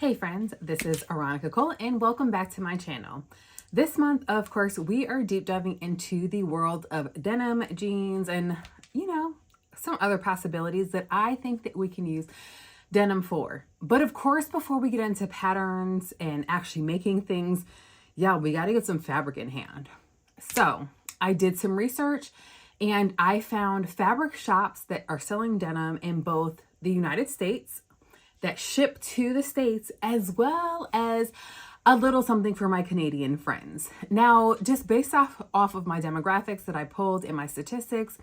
Hey friends, this is Aaronica Cole and welcome back to my channel. This month, of course, we are deep diving into the world of denim, jeans, and, some other possibilities that I think that we can use denim for. But of course, before we get into patterns and actually making things, we got to get some fabric in hand. So I did some research and I found fabric shops that are selling denim in both the United States, that ship to the States, as well as a little something for my Canadian friends. Now, just based off of my demographics that I pulled in my statistics,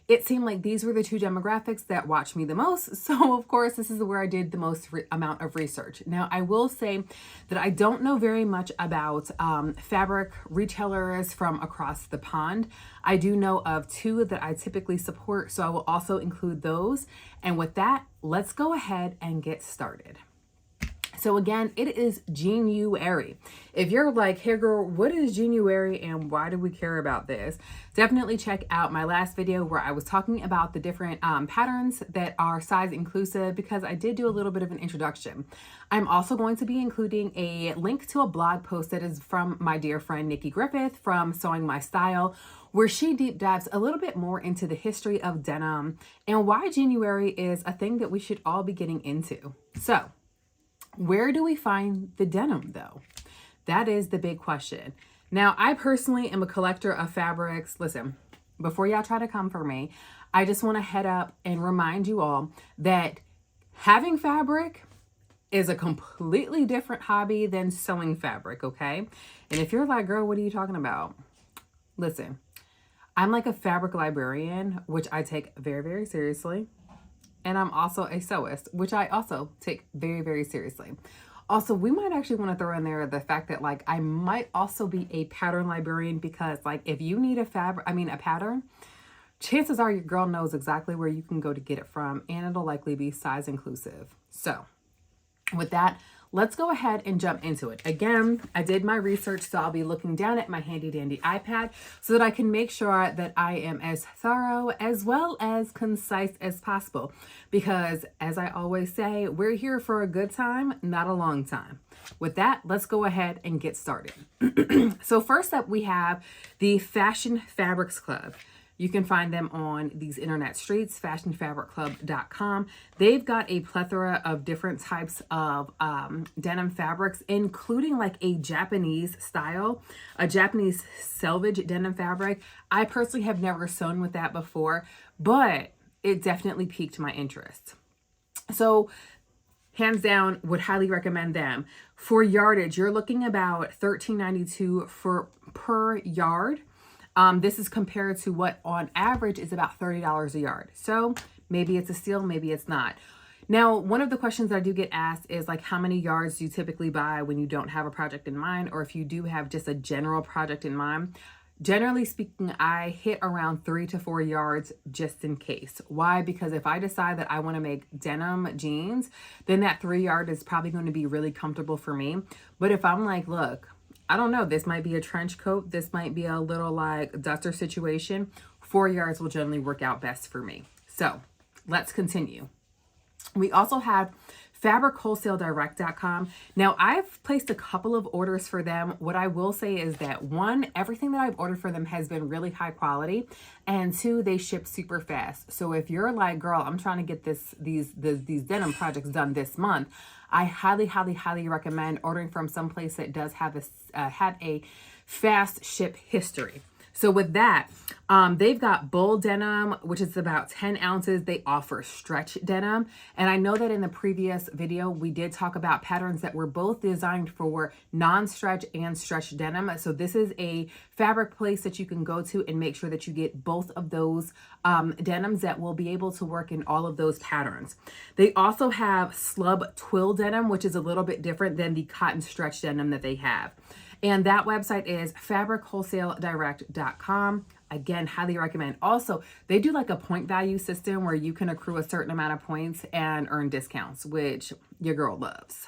it seemed like these were the two demographics that watch me the most. So of course, this is where I did the most amount of research. Now, I will say that I don't know very much about fabric retailers from across the pond. I do know of two that I typically support, so I will also include those. And with that, let's go ahead and get started. So again, it is January. If you're like, hey girl, what is January and why do we care about this? Definitely check out my last video where I was talking about the different patterns that are size inclusive, because I did do a little bit of an introduction. I'm also going to be including a link to a blog post that is from my dear friend Nikki Griffith from Sewing My Style, where she deep dives a little bit more into the history of denim and why January is a thing that we should all be getting into. So, where do we find the denim though? That is the big question. Now, I personally am a collector of fabrics. Listen, before y'all try to come for me, I just want to head up and remind you all that having fabric is a completely different hobby than sewing fabric, okay? And if you're like, girl, what are you talking about? Listen, I'm like a fabric librarian, which I take very, very seriously. And I'm also a sewist, which I also take very, very seriously. Also, we might actually want to throw in there the fact that like I might also be a pattern librarian, because like if you need a pattern, chances are your girl knows exactly where you can go to get it from, and it'll likely be size inclusive. So with that, let's go ahead and jump into it. Again, I did my research, so I'll be looking down at my handy dandy iPad so that I can make sure that I am as thorough as well as concise as possible. Because as I always say, we're here for a good time, not a long time. With that, let's go ahead and get started. So first up, we have the Fashion Fabrics Club. You can find them on these internet streets, fashionfabricclub.com. They've got a plethora of different types of denim fabrics, including like a Japanese style, a Japanese selvage denim fabric. I personally have never sewn with that before, but it definitely piqued my interest. So hands down, would highly recommend them. For yardage, you're looking about $13.92 per yard. This is compared to what on average is about $30 a yard. So maybe it's a steal, maybe it's not. Now, one of the questions I do get asked is like, how many yards do you typically buy when you don't have a project in mind, or if you do have just a general project in mind? Generally speaking, I hit around 3 to 4 yards just in case. Why? Because if I decide that I want to make denim jeans, then that 3 yard is probably going to be really comfortable for me. But if I'm like, look, I don't know, this might be a trench coat, this might be a little like duster situation, 4 yards will generally work out best for me. So let's continue. We also have fabrichwholesaledirect.com. Now, I've placed a couple of orders for them. What I will say is that one, everything that I've ordered for them has been really high quality, and two, they ship super fast. So if you're like, girl, I'm trying to get these denim projects done this month, I highly, highly, highly recommend ordering from someplace that does have a fast ship history. So with that, they've got bull denim, which is about 10 ounces. They offer stretch denim. And I know that in the previous video, we did talk about patterns that were both designed for non-stretch and stretch denim. So this is a fabric place that you can go to and make sure that you get both of those denims that will be able to work in all of those patterns. They also have slub twill denim, which is a little bit different than the cotton stretch denim that they have. And that website is fabrichwholesaledirect.com. Again, highly recommend. Also, they do like a point value system where you can accrue a certain amount of points and earn discounts, which your girl loves.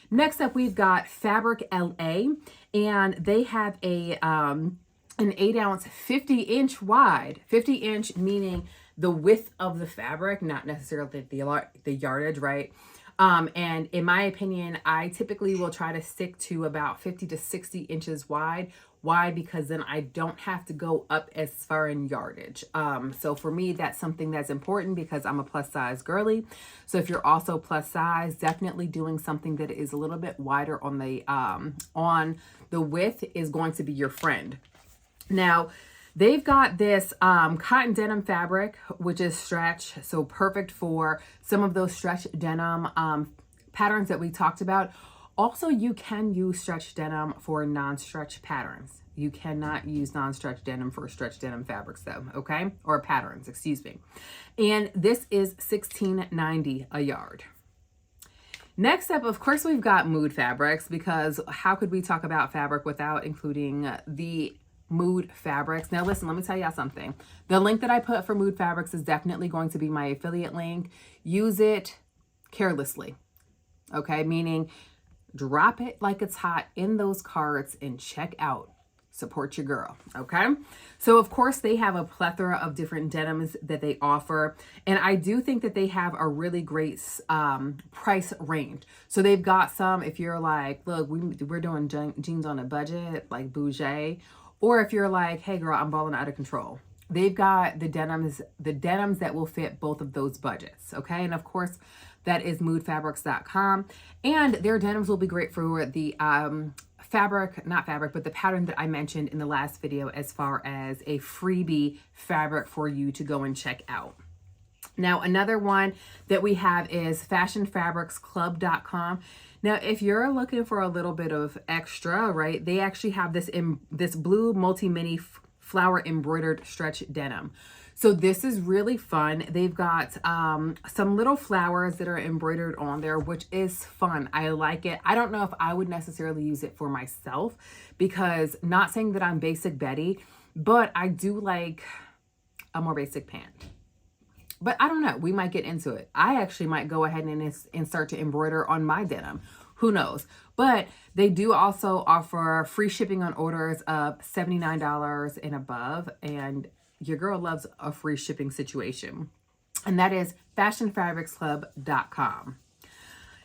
Next up, we've got Fabric LA, and they have an 8 ounce, 50 inch wide, 50 inch meaning the width of the fabric, not necessarily the yardage, right? And in my opinion, I typically will try to stick to about 50 to 60 inches wide. Why? Because then I don't have to go up as far in yardage. So for me, that's something that's important because I'm a plus size girly. So if you're also plus size, definitely doing something that is a little bit wider on the width is going to be your friend. Now, they've got this cotton denim fabric, which is stretch. So perfect for some of those stretch denim patterns that we talked about. Also, you can use stretch denim for non-stretch patterns. You cannot use non-stretch denim for stretch denim fabrics though, okay? Or patterns, excuse me. And this is $16.90 a yard. Next up, of course, we've got mood fabrics, because how could we talk about fabric without including the mood fabrics? Now listen, let me tell y'all something. The link that I put for mood fabrics is definitely going to be my affiliate link. Use it carelessly, okay? Meaning drop it like it's hot in those carts and check out. Support your girl, okay? So of course they have a plethora of different denims that they offer, and I do think that they have a really great price range. So they've got some, if you're like, look, we're doing jeans on a budget, like bougie, or if you're like, hey girl, I'm balling out of control. They've got the denims that will fit both of those budgets, okay? And of course, that is moodfabrics.com, and their denims will be great for the the pattern that I mentioned in the last video, as far as a freebie fabric for you to go and check out. Now, another one that we have is fashionfabricsclub.com. Now, if you're looking for a little bit of extra, right, they actually have this blue multi-mini flower embroidered stretch denim. So this is really fun. They've got some little flowers that are embroidered on there, which is fun. I like it. I don't know if I would necessarily use it for myself, because not saying that I'm basic Betty, but I do like a more basic pant. But I don't know, we might get into it. I actually might go ahead and start to embroider on my denim. Who knows? But they do also offer free shipping on orders of $79 and above. And your girl loves a free shipping situation. And that is fashionfabricsclub.com.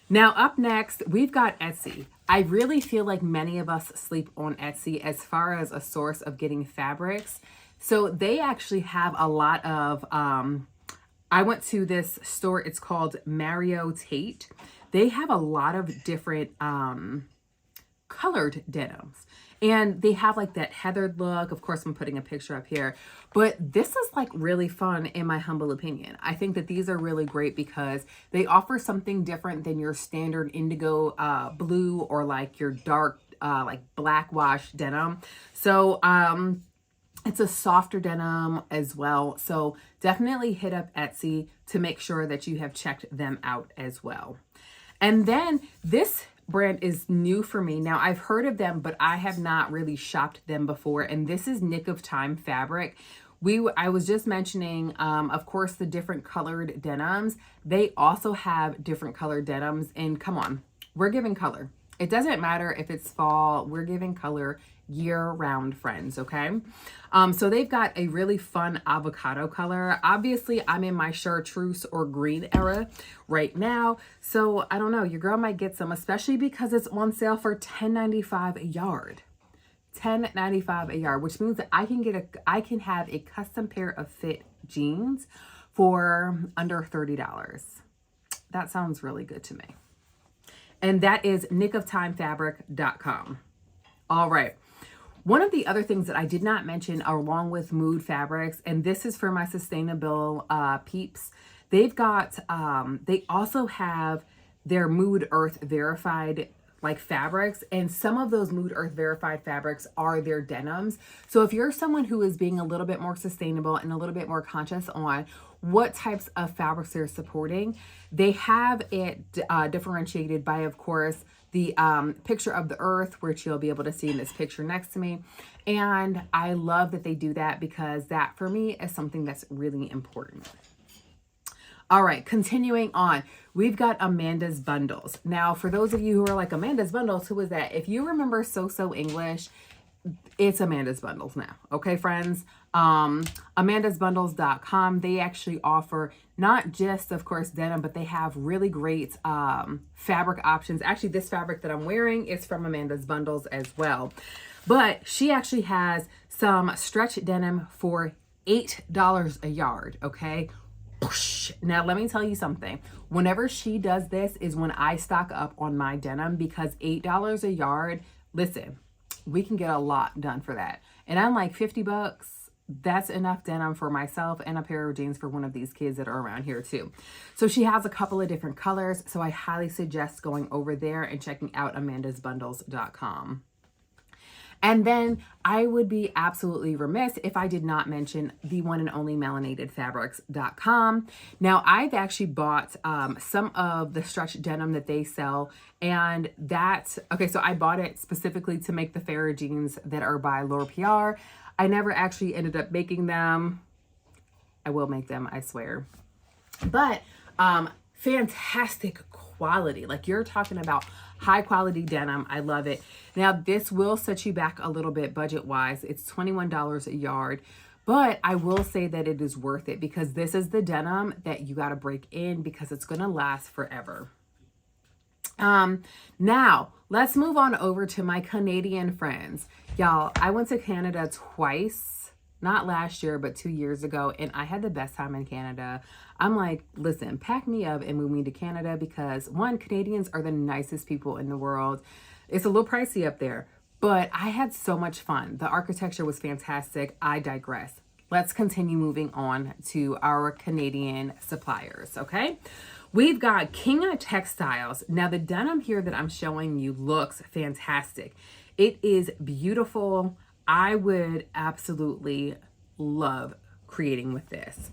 Now, up next, we've got Etsy. I really feel like many of us sleep on Etsy as far as a source of getting fabrics. So they actually have a lot of, I went to this store, it's called Mario Tate. They have a lot of different colored denims. And they have like that heathered look. Of course, I'm putting a picture up here. But this is like really fun in my humble opinion. I think that these are really great because they offer something different than your standard indigo blue, or like your dark like black wash denim. So it's a softer denim as well. So definitely hit up Etsy to make sure that you have checked them out as well. And then this brand is new for me. Now, I've heard of them, but I have not really shopped them before. And this is Nick of Time fabric. I was just mentioning, of course, the different colored denims. They also have different colored denims. And come on, we're giving color. It doesn't matter if it's fall, we're giving color year-round, friends, okay? So they've got a really fun avocado color. Obviously, I'm in my chartreuse or green era right now, so I don't know, your girl might get some, especially because it's on sale for $10.95 a yard. $10.95 a yard, which means that I can have a custom pair of fit jeans for under $30. That sounds really good to me. And that is nickoftimefabric.com. All right. One of the other things that I did not mention along with mood fabrics, and this is for my sustainable peeps, they've got, they also have their Mood Earth verified like fabrics, and some of those Mood Earth verified fabrics are their denims. So if you're someone who is being a little bit more sustainable and a little bit more conscious on what types of fabrics they're supporting, they have it differentiated by, of course, the picture of the earth, which you'll be able to see in this picture next to me. And I love that they do that, because that for me is something that's really important. All right, continuing on, we've got Amanda's Bundles. Now, for those of you who are like, Amanda's Bundles, who is that? If you remember So English, it's Amanda's Bundles now. Okay, friends? Amanda'sBundles.com. They actually offer not just, of course, denim, but they have really great fabric options. Actually, this fabric that I'm wearing is from Amanda's Bundles as well. But she actually has some stretch denim for $8 a yard, okay? Now, let me tell you something. Whenever she does this is when I stock up on my denim, because $8 a yard, listen, we can get a lot done for that. And I'm like, 50 bucks, that's enough denim for myself and a pair of jeans for one of these kids that are around here too. So she has a couple of different colors. So I highly suggest going over there and checking out amandasbundles.com. And then I would be absolutely remiss if I did not mention the one and only melanatedfabrics.com. Now, I've actually bought some of the stretch denim that they sell, and okay, so I bought it specifically to make the Farrah jeans that are by Laura PR. I never actually ended up making them. I will make them, I swear. But fantastic quality. Like, you're talking about high quality denim. I love it. Now, this will set you back a little bit budget wise. It's $21 a yard, but I will say that it is worth it, because this is the denim that you got to break in, because it's going to last forever. Now let's move on over to my Canadian friends. Y'all, I went to Canada twice, not last year, but 2 years ago, and I had the best time in Canada. I'm like, listen, pack me up and move me to Canada, because one, Canadians are the nicest people in the world. It's a little pricey up there, but I had so much fun. The architecture was fantastic. I digress. Let's continue moving on to our Canadian suppliers, okay? We've got King Textiles. Now, the denim here that I'm showing you looks fantastic. It is beautiful. I would absolutely love creating with this.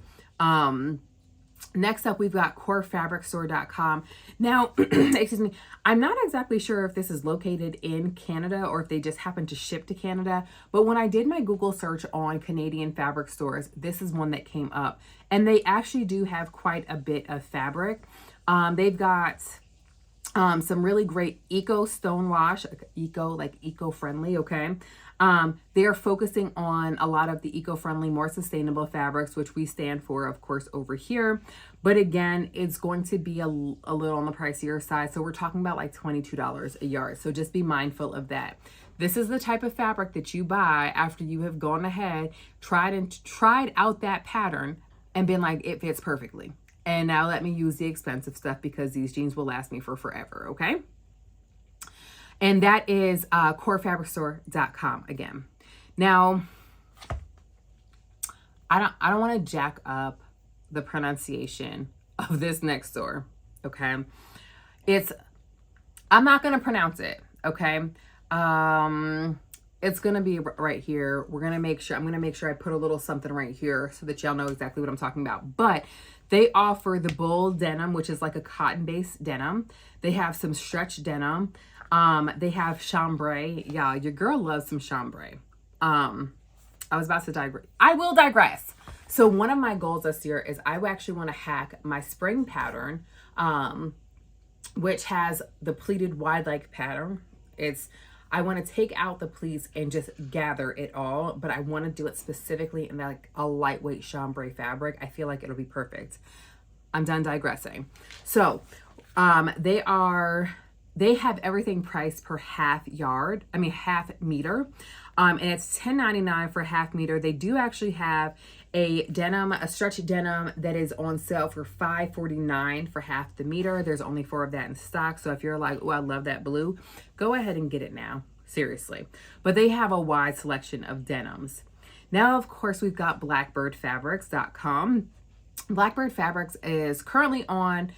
Next up, we've got corefabricstore.com. Now, excuse me, I'm not exactly sure if this is located in Canada or if they just happen to ship to Canada, but when I did my Google search on Canadian fabric stores, this is one that came up, and they actually do have quite a bit of fabric. They've got some really great eco stonewash, eco-friendly, okay? They are focusing on a lot of the eco-friendly, more sustainable fabrics, which we stand for, of course, over here. But again, it's going to be a little on the pricier side. So we're talking about like $22 a yard. So just be mindful of that. This is the type of fabric that you buy after you have gone ahead, tried out that pattern and been like, it fits perfectly. And now let me use the expensive stuff, because these jeans will last me for forever, okay? And that is corefabricstore.com again. Now, I don't want to jack up the pronunciation of this next store, okay? I'm not going to pronounce it, okay? It's going to be right here. I'm going to make sure I put a little something right here so that y'all know exactly what I'm talking about. But they offer the bull denim, which is like a cotton-based denim. They have some stretch denim. They have chambray. Yeah, your girl loves some chambray. I was about to digress. I will digress. So one of my goals this year is I actually want to hack my spring pattern, which has the pleated wide leg pattern. I want to take out the pleats and just gather it all, but I want to do it specifically in like a lightweight chambray fabric. I feel like it'll be perfect. I'm done digressing. So, they have everything priced per half meter. And it's $10.99 for half meter. They do actually have a stretch denim that is on sale for $5.49 for half the meter. There's only 4 of that in stock. So if you're like, oh, I love that blue, go ahead and get it now. Seriously. But they have a wide selection of denims. Now, of course, we've got blackbirdfabrics.com. Blackbird Fabrics is currently on,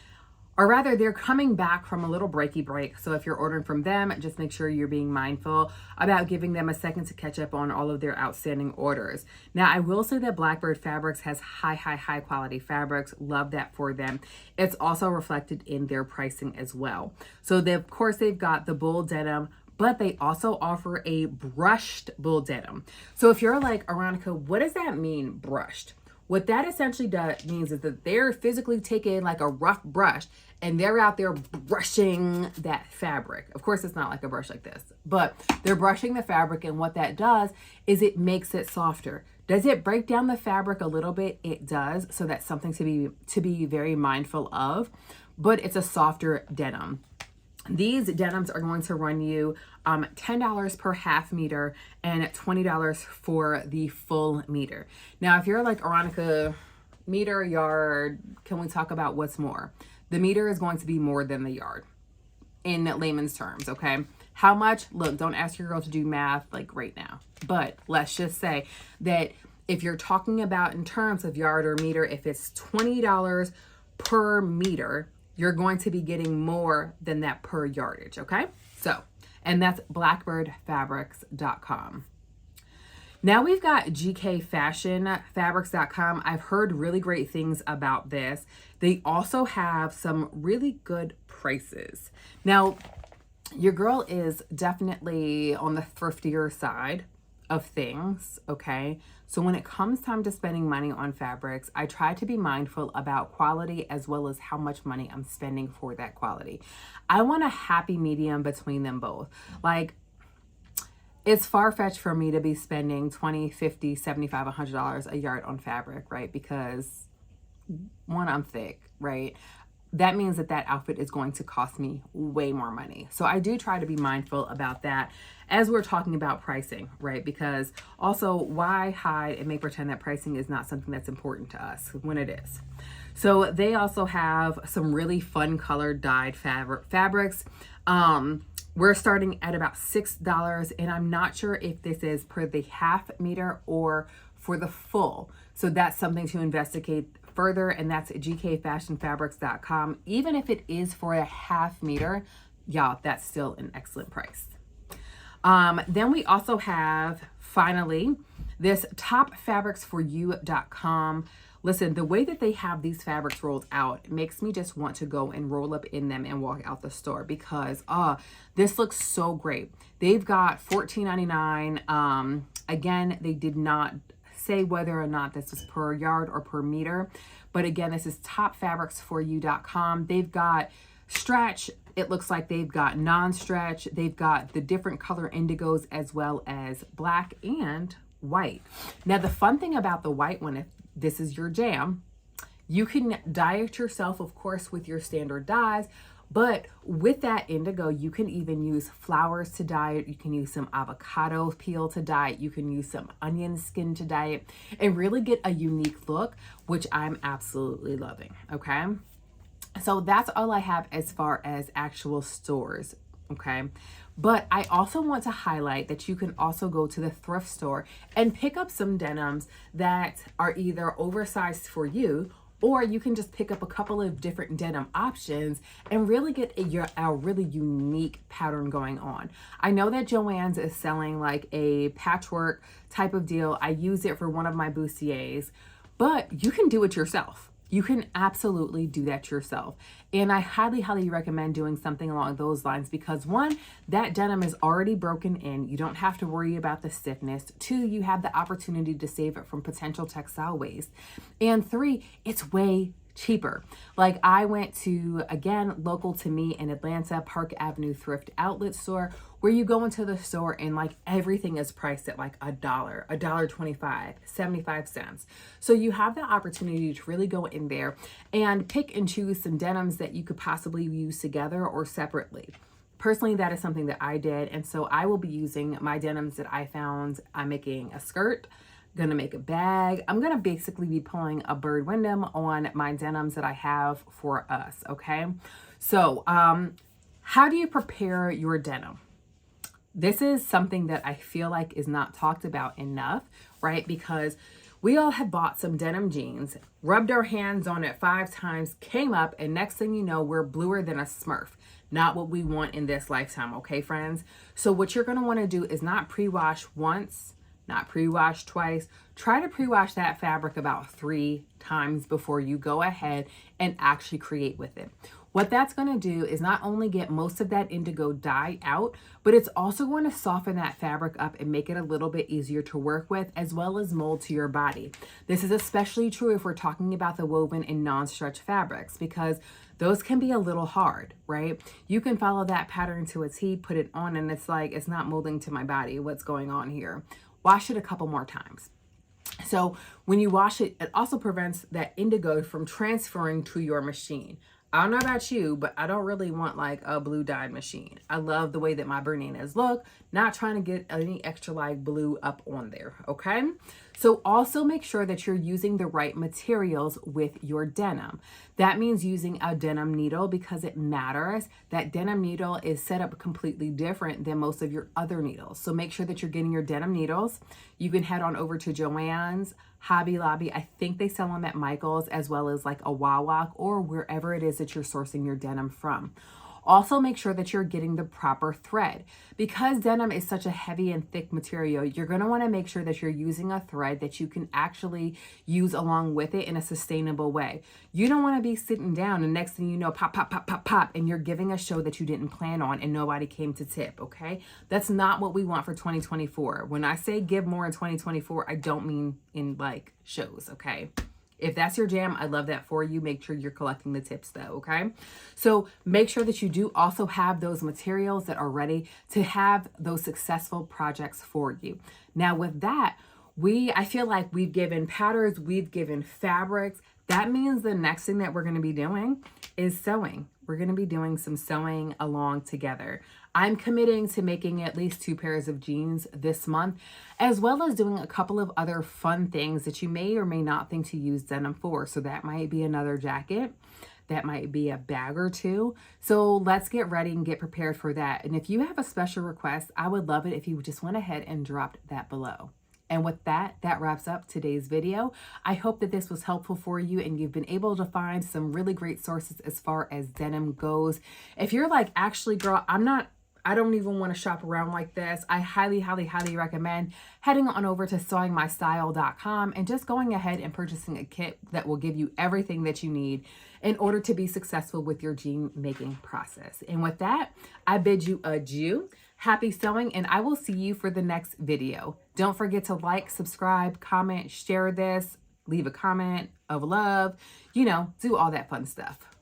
or rather they're coming back from a little breaky break. So if you're ordering from them, just make sure you're being mindful about giving them a second to catch up on all of their outstanding orders. Now, I will say that Blackbird Fabrics has high quality fabrics. Love that for them. It's also reflected in their pricing as well. So of course they've got the bull denim, but they also offer a brushed bull denim. So if you're like, Aaronica, what does that mean, brushed? What that essentially means is that they're physically taking like a rough brush and they're out there brushing that fabric. Of course, it's not like a brush like this, but they're brushing the fabric, and what that does is it makes it softer. Does it break down the fabric a little bit? It does. So that's something to be very mindful of, but it's a softer denim. These denims are going to run you $10 per half meter and $20 for the full meter. Now, if you're like, Aaronica, meter, yard, can we talk about what's more? The meter is going to be more than the yard in layman's terms, okay? How much? Look, don't ask your girl to do math like right now. But let's just say that if you're talking about in terms of yard or meter, if it's $20 per meter, you're going to be getting more than that per yardage, okay? So, and that's blackbirdfabrics.com. Now we've got gkfashionfabrics.com. I've heard really great things about this. They also have some really good prices. Now, your girl is definitely on the thriftier side of things, okay? So when it comes time to spending money on fabrics, I try to be mindful about quality as well as how much money I'm spending for that quality. I want a happy medium between them both. Like, it's far-fetched for me to be spending $20, $50, $75, $100 a yard on fabric, right? Because one, I'm thick, right? That means that that outfit is going to cost me way more money. So I do try to be mindful about that as we're talking about pricing, right? Because also, why hide and make pretend that pricing is not something that's important to us when it is? So they also have some really fun colored dyed fabrics. We're starting at about $6, and I'm not sure if this is per the half meter or for the full. So that's something to investigate further, and that's gkfashionfabrics.com. Even if it is for a half meter, y'all, that's still an excellent price. Then we also have, finally, this topfabricsforyou.com. Listen, the way that they have these fabrics rolled out makes me just want to go and roll up in them and walk out the store because this looks so great. They've got $14.99. Again, they did not say whether or not this is per yard or per meter, but again, this is topfabricsforyou.com. They've got stretch. It looks like they've got non-stretch. They've got the different color indigos as well as black and white. Now, the fun thing about the white one, if this is your jam, you can dye it yourself, of course, with your standard dyes, but with that indigo, you can even use flowers to dye it. You can use some avocado peel to dye it. You can use some onion skin to dye it and really get a unique look, which I'm absolutely loving, okay? So that's all I have as far as actual stores, okay? But I also want to highlight that you can also go to the thrift store and pick up some denims that are either oversized for you, or you can just pick up a couple of different denim options and really get a really unique pattern going on. I know that Joann's is selling like a patchwork type of deal. I use it for one of my bustiers, but you can do it yourself. You can absolutely do that yourself. And I highly, highly recommend doing something along those lines because one, that denim is already broken in. You don't have to worry about the stiffness. Two, you have the opportunity to save it from potential textile waste. And three, it's way cheaper. Like I went to, again, local to me in Atlanta, Park Avenue Thrift Outlet Store, where you go into the store and like everything is priced at like $1, $1.25, 75 cents. So you have the opportunity to really go in there and pick and choose some denims that you could possibly use together or separately. Personally, that is something that I did. And so I will be using my denims that I found. I'm making a skirt, gonna make a bag. I'm gonna basically be pulling a bird windham on my denims that I have for us, okay? So how do you prepare your denim? This is something that I feel like is not talked about enough, right? Because we all have bought some denim jeans, rubbed our hands on it 5 times, came up, and next thing you know, we're bluer than a Smurf. Not what we want in this lifetime, okay, friends? So what you're gonna wanna do is not pre-wash once, not pre-wash twice. Try to pre-wash that fabric about 3 times before you go ahead and actually create with it. What that's going to do is not only get most of that indigo dye out, but it's also going to soften that fabric up and make it a little bit easier to work with, as well as mold to your body. This is especially true if we're talking about the woven and non-stretch fabrics, because those can be a little hard, right? You can follow that pattern to a T, put it on, and it's like, it's not molding to my body. What's going on here? Wash it a couple more times. So when you wash it, it also prevents that indigo from transferring to your machine. I don't know about you, but I don't really want like a blue dye machine. I love the way that my bananas look, not trying to get any extra like blue up on there, okay? So also make sure that you're using the right materials with your denim. That means using a denim needle because it matters. That denim needle is set up completely different than most of your other needles. So make sure that you're getting your denim needles. You can head on over to Joann's, Hobby Lobby. I think they sell them at Michael's, as well as like a Wawa or wherever it is that you're sourcing your denim from. Also make sure that you're getting the proper thread. Because denim is such a heavy and thick material, you're going to want to make sure that you're using a thread that you can actually use along with it in a sustainable way. You don't want to be sitting down and next thing you know, pop, pop, pop, pop, pop, and you're giving a show that you didn't plan on and nobody came to tip, okay? That's not what we want for 2024. When I say give more in 2024, I don't mean in like shows, okay? If that's your jam, I love that for you. Make sure you're collecting the tips though, okay? So make sure that you do also have those materials that are ready to have those successful projects for you. Now with that, I feel like we've given patterns, we've given fabrics. That means the next thing that we're gonna be doing is sewing. We're gonna be doing some sewing along together. I'm committing to making at least 2 pairs of jeans this month, as well as doing a couple of other fun things that you may or may not think to use denim for. So that might be another jacket. That might be a bag or two. So let's get ready and get prepared for that. And if you have a special request, I would love it if you just went ahead and dropped that below. And with that, that wraps up today's video. I hope that this was helpful for you and you've been able to find some really great sources as far as denim goes. If you're like, actually, girl, I don't even want to shop around like this, I highly, highly, highly recommend heading on over to sewingmystyle.com and just going ahead and purchasing a kit that will give you everything that you need in order to be successful with your jean making process. And with that, I bid you adieu. Happy sewing, and I will see you for the next video. Don't forget to like, subscribe, comment, share this, leave a comment of love, do all that fun stuff.